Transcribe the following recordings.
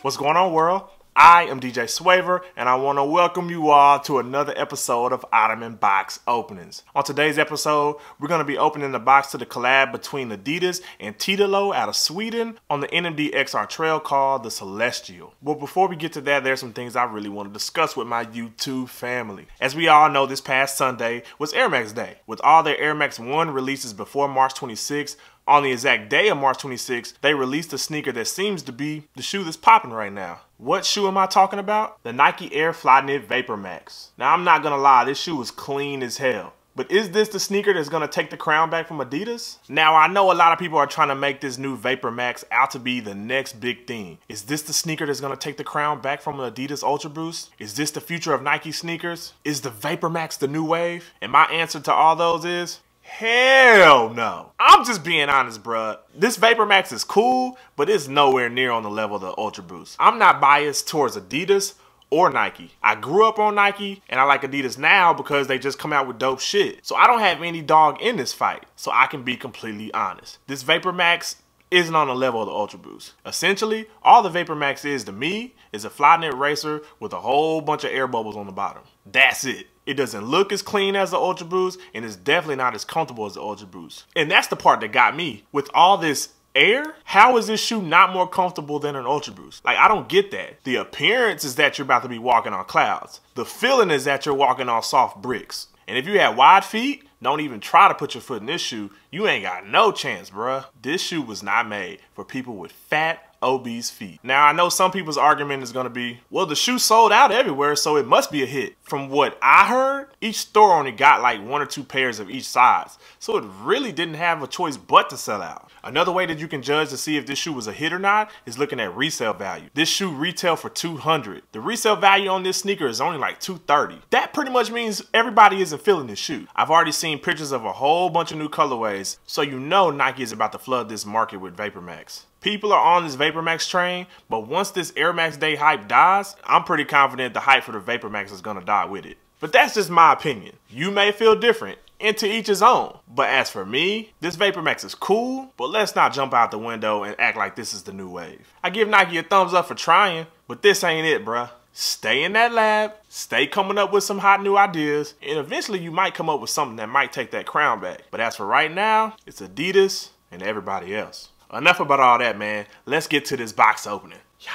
What's going on, world? I am DJ Swavor, and I want to welcome you all to another episode of Ottoman Box Openings. On today's episode, we're going to be opening the box to the collab between Adidas and Titolo out of Sweden on the NMD XR trail called the Celestial. But before we get to that, there's some things I really want to discuss with my YouTube family. As we all know, this past Sunday was Air Max Day, with all their Air Max 1 releases before March 26th. On the exact day of March 26th, they released a sneaker that seems to be the shoe that's popping right now. What shoe am I talking about? The Nike Air Flyknit VaporMax. Now, I'm not gonna lie, this shoe is clean as hell. But is this the sneaker that's gonna take the crown back from Adidas? Now, I know a lot of people are trying to make this new VaporMax out to be the next big thing. Is this the sneaker that's gonna take the crown back from Adidas Ultra Boost? Is this the future of Nike sneakers? Is the VaporMax the new wave? And my answer to all those is, hell no. I'm just being honest, bruh. This VaporMax is cool, but it's nowhere near on the level of the Ultra Boost. I'm not biased towards Adidas or Nike. I grew up on Nike, and I like Adidas now because they just come out with dope shit. So I don't have any dog in this fight, so I can be completely honest. This VaporMax isn't on the level of the Ultra Boost. Essentially, all the VaporMax is to me is a Flyknit racer with a whole bunch of air bubbles on the bottom. That's it. It doesn't look as clean as the Ultra Boost, and it's definitely not as comfortable as the Ultra Boost. And that's the part that got me. With all this air, how is this shoe not more comfortable than an Ultra Boost? Like, I don't get that. The appearance is that you're about to be walking on clouds. The feeling is that you're walking on soft bricks. And if you have wide feet, don't even try to put your foot in this shoe. You ain't got no chance, bruh. This shoe was not made for people with fat, obese feet. Now, I know some people's argument is gonna be, well, the shoe sold out everywhere, so it must be a hit. From what I heard, each store only got like 1 or 2 pairs of each size, so it really didn't have a choice but to sell out. Another way that you can judge to see if this shoe was a hit or not is looking at resale value. This shoe retailed for $200. The resale value on this sneaker is only like $230. That pretty much means everybody isn't feeling this shoe. I've already seen pictures of a whole bunch of new colorways, so you know Nike is about to flood this market with VaporMax. People are on this VaporMax train, but once this Air Max Day hype dies, I'm pretty confident the hype for the VaporMax is gonna die with it. But that's just my opinion. You may feel different, and to each his own. But as for me, this VaporMax is cool, but let's not jump out the window and act like this is the new wave. I give Nike a thumbs up for trying, but this ain't it, bruh. Stay in that lab, stay coming up with some hot new ideas, and eventually you might come up with something that might take that crown back. But as for right now, it's Adidas and everybody else. Enough about all that, man. Let's get to this box opening. Yeah.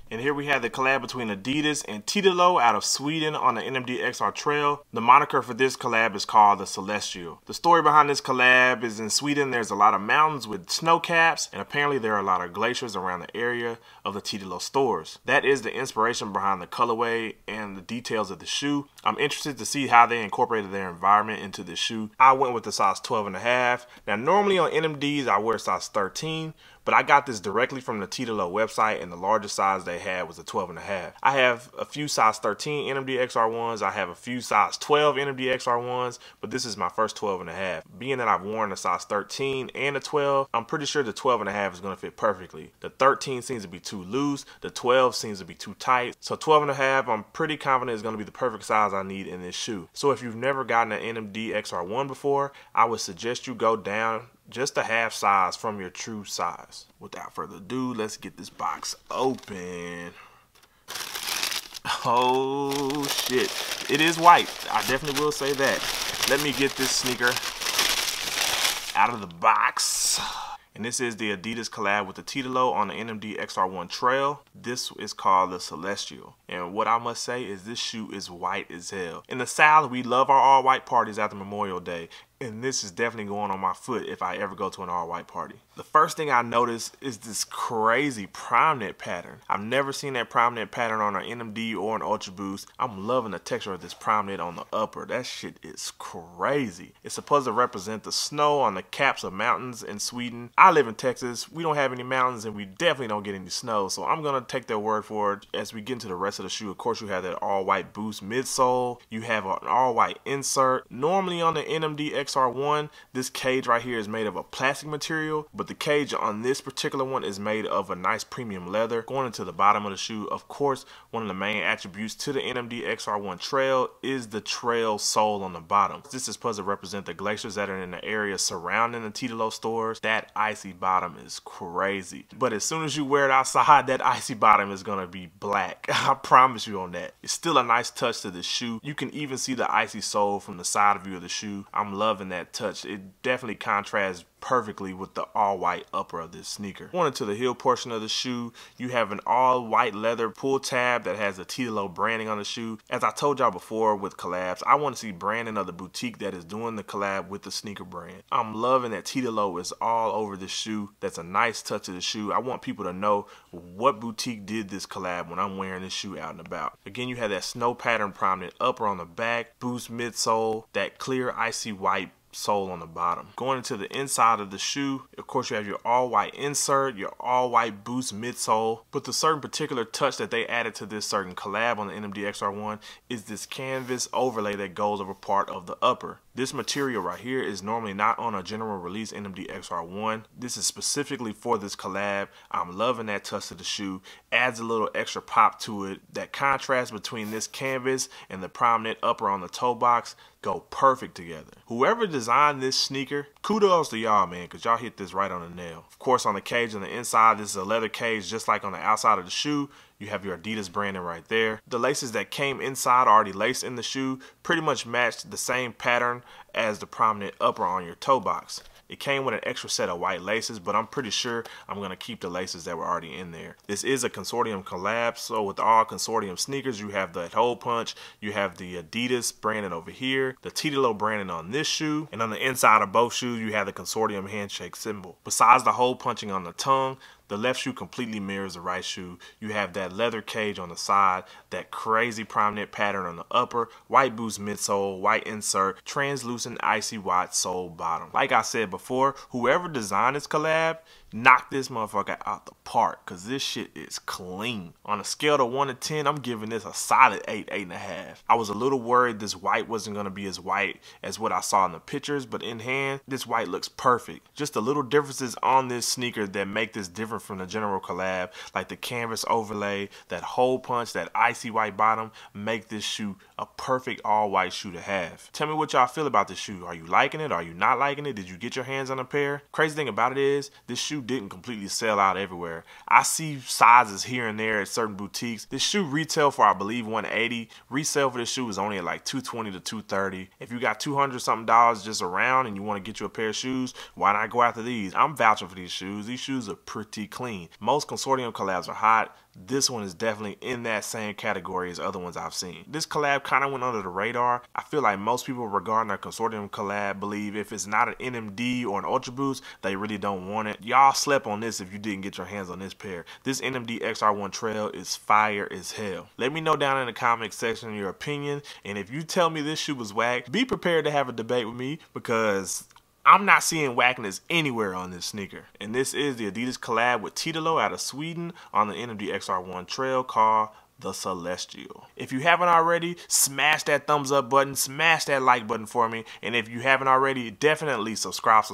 And here we have the collab between Adidas and Titolo out of Sweden on the NMD XR trail. The moniker for this collab is called the Celestial. The story behind this collab is in Sweden there's a lot of mountains with snow caps, and apparently there are a lot of glaciers around the area of the Titolo stores. That is the inspiration behind the colorway and the details of the shoe. I'm interested to see how they incorporated their environment into the shoe. I went with the size 12.5. Now normally on NMDs I wear size 13, but I got this directly from the Titolo website, and the largest size they had was a 12.5. I have a few size 13 NMD XR1s. I have a few size 12 NMD XR1s, but this is my first 12.5. Being that I've worn a size 13 and a 12, I'm pretty sure the 12.5 is gonna fit perfectly. The 13 seems to be too loose. The 12 seems to be too tight. So 12.5, I'm pretty confident is gonna be the perfect size I need in this shoe. So if you've never gotten an NMD XR1 before, I would suggest you go down just a half size from your true size. Without further ado, let's get this box open. Oh shit, it is white. I definitely will say that. Let me get this sneaker out of the box. And this is the Adidas collab with the Titolo on the NMD XR1 trail. This is called the Celestial. And what I must say is this shoe is white as hell. In the South, we love our all white parties after Memorial Day. And this is definitely going on my foot if I ever go to an all-white party. The first thing I notice is this crazy Primeknit pattern. I've never seen that Primeknit pattern on an NMD or an Ultra Boost. I'm loving the texture of this Primeknit on the upper. That shit is crazy. It's supposed to represent the snow on the caps of mountains in Sweden. I live in Texas. We don't have any mountains, and we definitely don't get any snow. So I'm going to take their word for it. As we get into the rest of the shoe, of course, you have that all-white Boost midsole. You have an all-white insert. Normally on the NMD XR1, this cage right here is made of a plastic material, but the cage on this particular one is made of a nice premium leather. Going into the bottom of the shoe, of course, one of the main attributes to the NMD XR1 trail is the trail sole on the bottom. This is supposed to represent the glaciers that are in the area surrounding the Titolo stores. That icy bottom is crazy. But as soon as you wear it outside, that icy bottom is gonna be black. I promise you on that. It's still a nice touch to the shoe. You can even see the icy sole from the side view of the shoe. I'm loving that touch. It definitely contrasts perfectly with the all-white upper of this sneaker. Going into the heel portion of the shoe, you have an all-white leather pull tab that has the Titolo branding on the shoe. As I told y'all before with collabs, I want to see branding of the boutique that is doing the collab with the sneaker brand. I'm loving that Titolo is all over the shoe. That's a nice touch of the shoe. I want people to know what boutique did this collab when I'm wearing this shoe out and about. Again, you have that snow pattern prominent upper on the back, boost midsole, that clear icy white sole on the bottom. Going into the inside of the shoe, of course you have your all white insert, your all white boost midsole, but the certain particular touch that they added to this certain collab on the NMD XR1 is this canvas overlay that goes over part of the upper. This material right here is normally not on a general release NMD XR1. This is specifically for this collab. I'm loving that touch to the shoe. Adds a little extra pop to it. That contrast between this canvas and the prominent upper on the toe box go perfect together. Whoever designed this sneaker, kudos to y'all, man, because y'all hit this right on the nail. Of course, on the cage on the inside, this is a leather cage just like on the outside of the shoe. You have your Adidas branding right there. The laces that came inside already laced in the shoe pretty much matched the same pattern as the prominent upper on your toe box. It came with an extra set of white laces, but I'm pretty sure I'm going to keep the laces that were already in there. This is a consortium collab, so with all consortium sneakers, you have the hole punch, you have the Adidas branding over here, the Titolo branding on this shoe, and on the inside of both shoes, you have the consortium handshake symbol. Besides the hole punching on the tongue, the left shoe completely mirrors the right shoe. You have that leather cage on the side, that crazy prominent pattern on the upper, white boost midsole, white insert, translucent icy white sole bottom. Like I said before, whoever designed this collab, knock this motherfucker out the park, because this shit is clean. On a scale of 1 to 10, I'm giving this a solid 8, 8.5. I was a little worried this white wasn't going to be as white as what I saw in the pictures, but in hand, this white looks perfect. Just the little differences on this sneaker that make this different from the general collab, like the canvas overlay, that hole punch, that icy white bottom, make this shoe a perfect all white shoe to have. Tell me what y'all feel about this shoe. Are you liking it? Are you not liking it? Did you get your hands on a pair? Crazy thing about it is, this shoe didn't completely sell out everywhere. I see sizes here and there at certain boutiques. This shoe retail for, I believe, $180. Resale for this shoe is only at like $220 to $230. If you got $200 something just around and you want to get you a pair of shoes, why not go after these? I'm vouching for these shoes. These shoes are pretty clean. Most consortium collabs are hot. This one is definitely in that same category as other ones I've seen. This collab kind of went under the radar. I feel like most people regarding their consortium collab believe if it's not an NMD or an Ultra Boost, they really don't want it. Y'all slept on this if you didn't get your hands on this pair. This NMD XR1 Trail is fire as hell. Let me know down in the comment section your opinion, and if you tell me this shoe was whack, be prepared to have a debate with me, because I'm not seeing whackness anywhere on this sneaker. And this is the Adidas collab with Titolo out of Sweden on the NMD XR1 Trail called the Celestial. If you haven't already, smash that thumbs up button, smash that like button for me, and if you haven't already, definitely subscribe.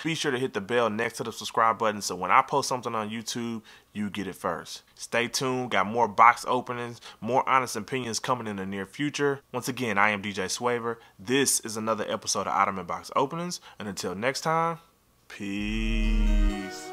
Be sure to hit the bell next to the subscribe button so when I post something on YouTube, you get it first. Stay tuned, got more box openings, more honest opinions coming in the near future. Once again, I am DJ Swavor. This is another episode of Ottoman Box Openings, and until next time, peace.